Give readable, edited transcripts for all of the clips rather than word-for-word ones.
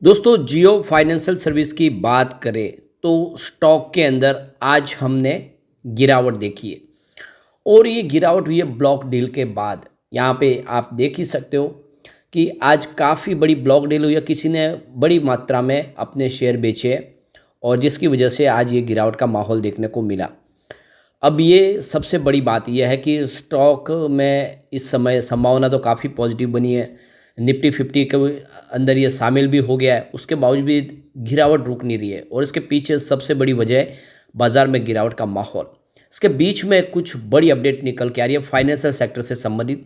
दोस्तों जियो financial service की बात करें तो स्टॉक के अंदर आज हमने गिरावट देखी है। और ये गिरावट हुई है ब्लॉक डील के बाद। यहाँ पे आप देख ही सकते हो कि आज काफ़ी बड़ी ब्लॉक डील हुई है, किसी ने बड़ी मात्रा में अपने शेयर बेचे हैं और जिसकी वजह से आज ये गिरावट का माहौल देखने को मिला। अब ये सबसे बड़ी बात यह है कि स्टॉक में इस समय संभावना तो काफ़ी पॉजिटिव बनी है। निफ्टी 50 के अंदर ये शामिल भी हो गया है, उसके बावजूद भी गिरावट रुक नहीं रही है और इसके पीछे सबसे बड़ी वजह है बाज़ार में गिरावट का माहौल। इसके बीच में कुछ बड़ी अपडेट निकल के आ रही है फाइनेंशियल सेक्टर से संबंधित।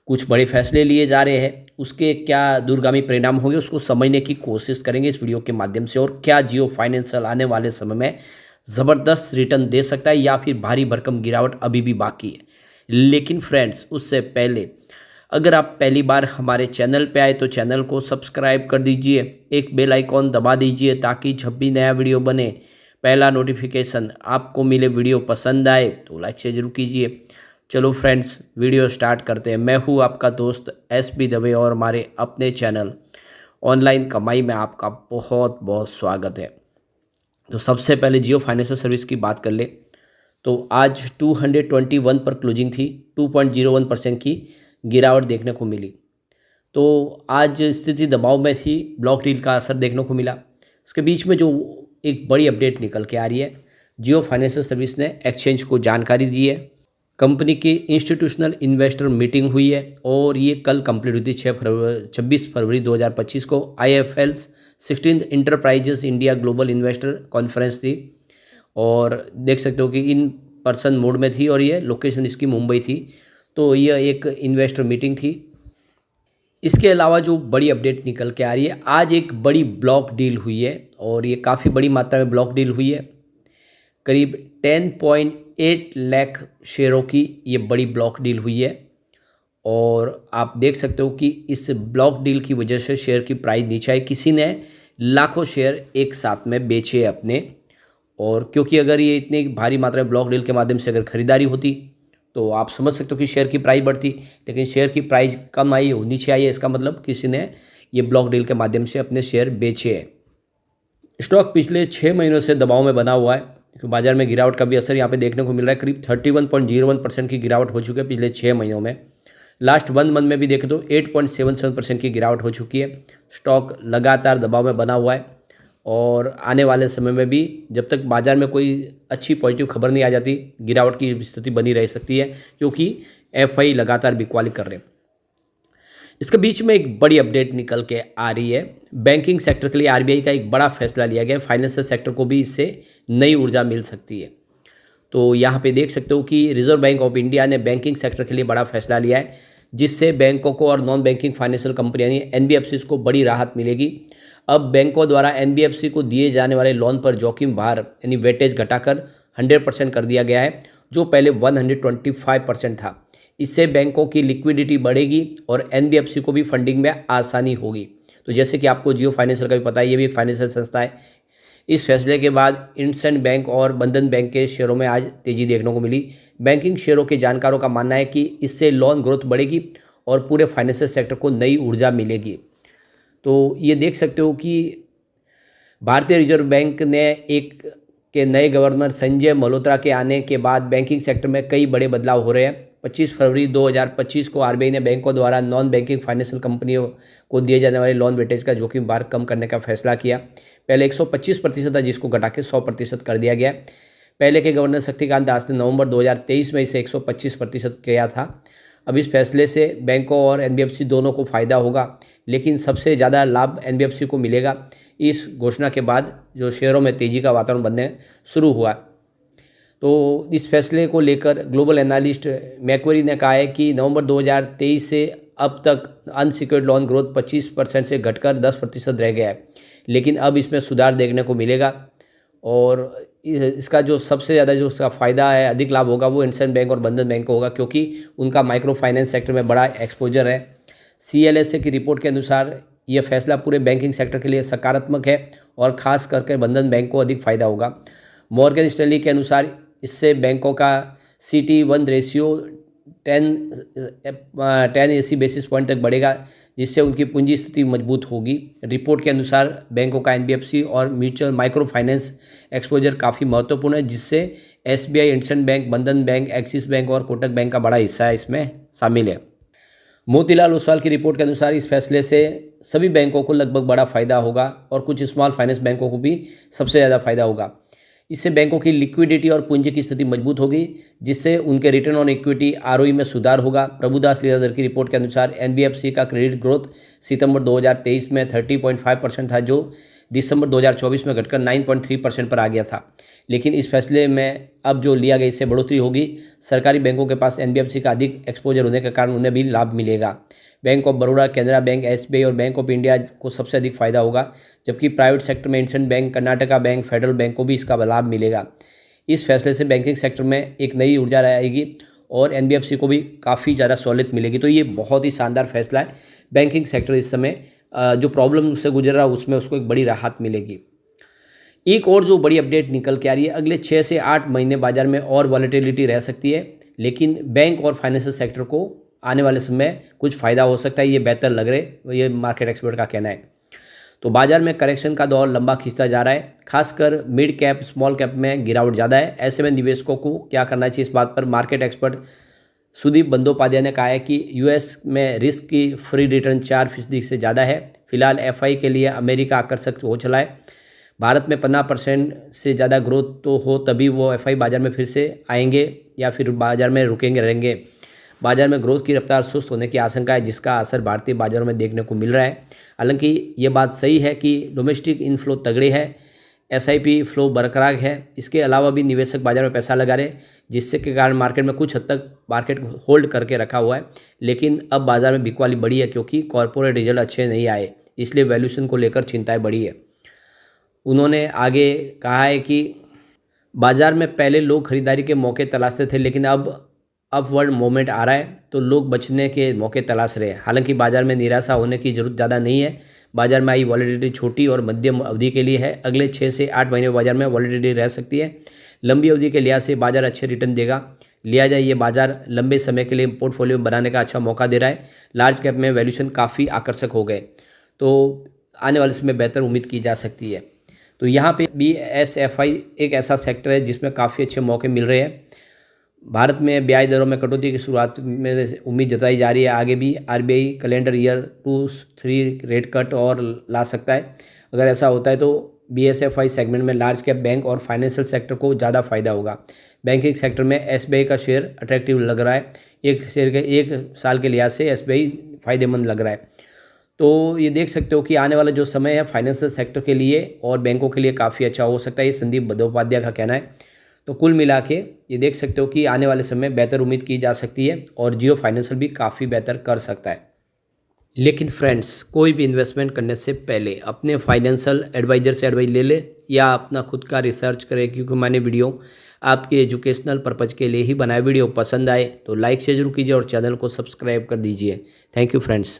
कुछ बड़े फैसले लिए जा रहे हैं, उसके क्या दूरगामी परिणाम होंगे उसको समझने की कोशिश करेंगे इस वीडियो के माध्यम से। और क्या जियो फाइनेंशियल आने वाले समय में ज़बरदस्त रिटर्न दे सकता है या फिर भारी भरकम गिरावट अभी भी बाकी है। लेकिन फ्रेंड्स, उससे पहले अगर आप पहली बार हमारे चैनल पे आए तो चैनल को सब्सक्राइब कर दीजिए, एक बेल आइकॉन दबा दीजिए ताकि जब भी नया वीडियो बने पहला नोटिफिकेशन आपको मिले। वीडियो पसंद आए तो लाइक से जरूर कीजिए। चलो फ्रेंड्स, वीडियो स्टार्ट करते हैं। मैं हूँ आपका दोस्त एस बी दवे और हमारे अपने चैनल ऑनलाइन कमाई में आपका बहुत बहुत स्वागत है। तो सबसे पहले जियो फाइनेंशियल सर्विस की बात कर ले तो आज 221 पर क्लोजिंग थी। 2.01% की गिरावट देखने को मिली। तो आज स्थिति दबाव में थी, ब्लॉक डील का असर देखने को मिला। इसके बीच में जो एक बड़ी अपडेट निकल के आ रही है, जियो फाइनेंशियल सर्विस ने एक्सचेंज को जानकारी दी है। कंपनी की इंस्टीट्यूशनल इन्वेस्टर मीटिंग हुई है और ये कल कंप्लीट हुई थी 26 फरवरी 2025 को। IFL's 16th enterprises India global investor conference थी और देख सकते हो कि इन पर्सन मोड में थी और ये लोकेशन इसकी मुंबई थी। तो यह एक इन्वेस्टर मीटिंग थी। इसके अलावा जो बड़ी अपडेट निकल के आ रही है, आज एक बड़ी ब्लॉक डील हुई है और ये काफ़ी बड़ी मात्रा में ब्लॉक डील हुई है। करीब 10.8 लाख शेयरों की ये बड़ी ब्लॉक डील हुई है और आप देख सकते हो कि इस ब्लॉक डील की वजह से शेयर की प्राइस नीचे आई। किसी ने लाखों शेयर एक साथ में बेचे अपने। और क्योंकि अगर ये इतनी भारी मात्रा में ब्लॉक डील के माध्यम से अगर खरीदारी होती तो आप समझ सकते हो कि शेयर की प्राइस बढ़ती, लेकिन शेयर की प्राइस कम आई हो, नीचे आई है। इसका मतलब किसी ने ये ब्लॉक डील के माध्यम से अपने शेयर बेचे हैं। स्टॉक पिछले 6 महीनों से दबाव में बना हुआ है क्योंकि बाजार में गिरावट का भी असर यहाँ पे देखने को मिल रहा है। करीब 31.01% की गिरावट हो चुकी है पिछले 6 महीनों में। लास्ट 1 मंथ में भी देखें तो 8.77% की गिरावट हो चुकी है। स्टॉक लगातार दबाव में बना हुआ है और आने वाले समय में भी जब तक बाजार में कोई अच्छी पॉजिटिव खबर नहीं आ जाती, गिरावट की स्थिति बनी रह सकती है क्योंकि FI लगातार बिकवाली कर रहे हैं। इसके बीच में एक बड़ी अपडेट निकल के आ रही है। बैंकिंग सेक्टर के लिए RBI का एक बड़ा फैसला लिया गया है। फाइनेंशियल सेक्टर को भी इससे नई ऊर्जा मिल सकती है। तो यहाँ पे देख सकते हो कि रिजर्व बैंक ऑफ इंडिया ने बैंकिंग सेक्टर के लिए बड़ा फैसला लिया है, जिससे बैंकों को और नॉन बैंकिंग फाइनेंशियल कंपनी यानी NBFCs को बड़ी राहत मिलेगी। अब बैंकों द्वारा NBFC को दिए जाने वाले लोन पर जोखिम भार यानी वेटेज घटाकर 100% कर दिया गया है, जो पहले 125% था। इससे बैंकों की लिक्विडिटी बढ़ेगी और NBFC को भी फंडिंग में आसानी होगी। तो जैसे कि आपको जियो फाइनेंशियल का भी पता है, ये भी एक फाइनेंशियल संस्था है। इस फैसले के बाद इंडसइंड बैंक और बंधन बैंक के शेयरों में आज तेजी देखने को मिली। बैंकिंग शेयरों के जानकारों का मानना है कि इससे लोन ग्रोथ बढ़ेगी और पूरे फाइनेंशियल सेक्टर को नई ऊर्जा मिलेगी। तो ये देख सकते हो कि भारतीय रिजर्व बैंक ने एक के नए गवर्नर संजय मल्होत्रा के आने के बाद बैंकिंग सेक्टर में कई बड़े बदलाव हो रहे हैं। 25 फरवरी 2025 को RBI ने बैंकों द्वारा नॉन बैंकिंग फाइनेंशियल कंपनियों को दिए जाने वाले लोन वेटेज का जोखिम भार कम करने का फैसला किया। पहले 125% था, जिसको घटा के 100% कर दिया गया। पहले के गवर्नर शक्तिकांत दास ने नवंबर 2023 में इसे 125% किया था। अब इस फैसले से बैंकों और NBFC दोनों को फ़ायदा होगा, लेकिन सबसे ज़्यादा लाभ NBFC को मिलेगा। इस घोषणा के बाद जो शेयरों में तेज़ी का वातावरण बनने शुरू हुआ। तो इस फैसले को लेकर ग्लोबल एनालिस्ट मैक्वेरी ने कहा है कि नवंबर 2023 से अब तक अनसिक्योर्ड लोन ग्रोथ 25% से घटकर 10% रह गया है, लेकिन अब इसमें सुधार देखने को मिलेगा। और इसका जो सबसे ज़्यादा जो उसका फ़ायदा है, अधिक लाभ होगा, वो इंडसइंड बैंक और बंधन बैंक को होगा क्योंकि उनका माइक्रो फाइनेंस सेक्टर में बड़ा एक्सपोजर है। CLSA की रिपोर्ट के अनुसार यह फैसला पूरे बैंकिंग सेक्टर के लिए सकारात्मक है और ख़ास करके बंधन बैंक को अधिक फ़ायदा होगा। मॉर्गन स्टैनली के अनुसार इससे बैंकों का CET1 रेशियो 10 बेसिस पॉइंट तक बढ़ेगा, जिससे उनकी पूंजी स्थिति मजबूत होगी। रिपोर्ट के अनुसार बैंकों का एनबीएफसी और म्यूचुअल माइक्रो फाइनेंस एक्सपोजर काफ़ी महत्वपूर्ण है, जिससे एसबीआई, इंडसइंड बैंक, बंधन बैंक, एक्सिस बैंक और कोटक बैंक का बड़ा हिस्सा है इसमें शामिल है। मोतीलाल ओसवाल की रिपोर्ट के अनुसार इस फैसले से सभी बैंकों को लगभग बड़ा फ़ायदा होगा और कुछ स्मॉल फाइनेंस बैंकों को भी सबसे ज़्यादा फ़ायदा होगा। इससे बैंकों की लिक्विडिटी और पूंजी की स्थिति मजबूत होगी, जिससे उनके रिटर्न ऑन इक्विटी आरओई में सुधार होगा। प्रभुदास लीलाधर की रिपोर्ट के अनुसार एनबीएफसी का क्रेडिट ग्रोथ सितंबर 2023 में 30.5% था, जो दिसंबर 2024 में घटकर 9.3% पर आ गया था। लेकिन इस फैसले में अब जो लिया गया, इससे बढ़ोतरी होगी। सरकारी बैंकों के पास एनबीएफसी का अधिक एक्सपोजर होने के कारण उन्हें भी लाभ मिलेगा। Bank of Baroda, Canara bank, SBI और बैंक ऑफ इंडिया को सबसे अधिक फायदा होगा, जबकि प्राइवेट सेक्टर में IndusInd bank, Karnataka bank, federal bank को भी इसका लाभ मिलेगा। इस फैसले से बैंकिंग सेक्टर में एक नई ऊर्जा आएगी और एनबीएफसी को भी काफ़ी ज़्यादा सहूलियत मिलेगी। तो ये बहुत ही शानदार फैसला है। बैंकिंग सेक्टर इस समय जो प्रॉब्लम से गुजर रहा है, उसमें उसको एक बड़ी राहत मिलेगी। एक और जो बड़ी अपडेट निकल के आ रही है, अगले 6 से 8 महीने बाजार में और वॉलेटिलिटी रह सकती है, लेकिन बैंक और फाइनेंशियल सेक्टर को आने वाले समय में कुछ फ़ायदा हो सकता है, ये बेहतर लग रहे, ये मार्केट एक्सपर्ट का कहना है। तो बाजार में करेक्शन का दौर लंबा खींचता जा रहा है, खासकर मिड कैप, स्मॉल कैप में गिरावट ज़्यादा है। ऐसे में निवेशकों को क्या करना चाहिए, इस बात पर मार्केट एक्सपर्ट सुदीप बंदोपाध्याय ने कहा है कि यूएस में रिस्क की फ्री रिटर्न 4% से ज़्यादा है। फिलहाल एफआई के लिए अमेरिका आकर्षक हो चला है। भारत में 15% से ज़्यादा ग्रोथ तो हो तभी वो एफआई बाज़ार में फिर से आएंगे या फिर बाज़ार में रुकेंगे रहेंगे। बाज़ार में ग्रोथ की रफ्तार सुस्त होने की आशंका है, जिसका असर भारतीय बाज़ारों में देखने को मिल रहा है। हालांकि ये बात सही है कि डोमेस्टिक इनफ्लो तगड़े है, एसआईपी फ्लो बरकरार है। इसके अलावा भी निवेशक बाज़ार में पैसा लगा रहे, जिससे के कारण मार्केट में कुछ हद तक मार्केट होल्ड करके रखा हुआ है। लेकिन अब बाज़ार में बिकवाली बढ़ी है, क्योंकि कॉर्पोरेट रिजल्ट अच्छे नहीं आए, इसलिए वैल्यूएशन को लेकर चिंताएँ बढ़ी है। उन्होंने आगे कहा है कि बाज़ार में पहले लोग खरीदारी के मौके तलाशते थे, लेकिन अब अपवर्ड मोमेंट आ रहा है, तो लोग बचने के मौके तलाश रहे हैं। हालांकि बाज़ार में निराशा होने की ज़रूरत ज़्यादा नहीं है। बाज़ार में आई वॉलेटिलिटी छोटी और मध्यम अवधि के लिए है। अगले 6 से 8 महीने बाज़ार में वॉलेटिलिटी रह सकती है। लंबी अवधि के लिहाज से बाज़ार अच्छे रिटर्न देगा। लिया जाए, ये बाज़ार लंबे समय के लिए पोर्टफोलियो बनाने का अच्छा मौका दे रहा है। लार्ज कैप में वैल्यूएशन काफ़ी आकर्षक हो गए, तो आने वाले समय बेहतर उम्मीद की जा सकती है। तो यहाँ पे बीएसएफआई एक ऐसा सेक्टर है जिसमें काफ़ी अच्छे मौके मिल रहे हैं। भारत में ब्याज दरों में कटौती की शुरुआत में उम्मीद जताई जा रही है। आगे भी RBI calendar year 2-3 rate cut और ला सकता है। अगर ऐसा होता है तो बीएसएफआई सेगमेंट में लार्ज कैप बैंक और फाइनेंशियल सेक्टर को ज़्यादा फायदा होगा। बैंकिंग सेक्टर में एसबीआई का शेयर अट्रैक्टिव लग रहा है। एक शेयर के 1 साल के लिहाज से एसबीआई फ़ायदेमंद लग रहा है। तो ये देख सकते हो कि आने वाला जो समय है फाइनेंशियल सेक्टर के लिए और बैंकों के लिए काफ़ी अच्छा हो सकता है, ये संदीप बंदोपाध्याय का कहना है। तो कुल मिला के ये देख सकते हो कि आने वाले समय बेहतर उम्मीद की जा सकती है और जियो फाइनेंशियल भी काफ़ी बेहतर कर सकता है। लेकिन फ्रेंड्स, कोई भी इन्वेस्टमेंट करने से पहले अपने फाइनेंशियल एडवाइज़र से एडवाइस ले ले या अपना खुद का रिसर्च करें, क्योंकि मैंने वीडियो आपके एजुकेशनल पर्पज़ के लिए ही बनाया। वीडियो पसंद आए तो लाइक से जरूर कीजिए और चैनल को सब्सक्राइब कर दीजिए। Thank you friends.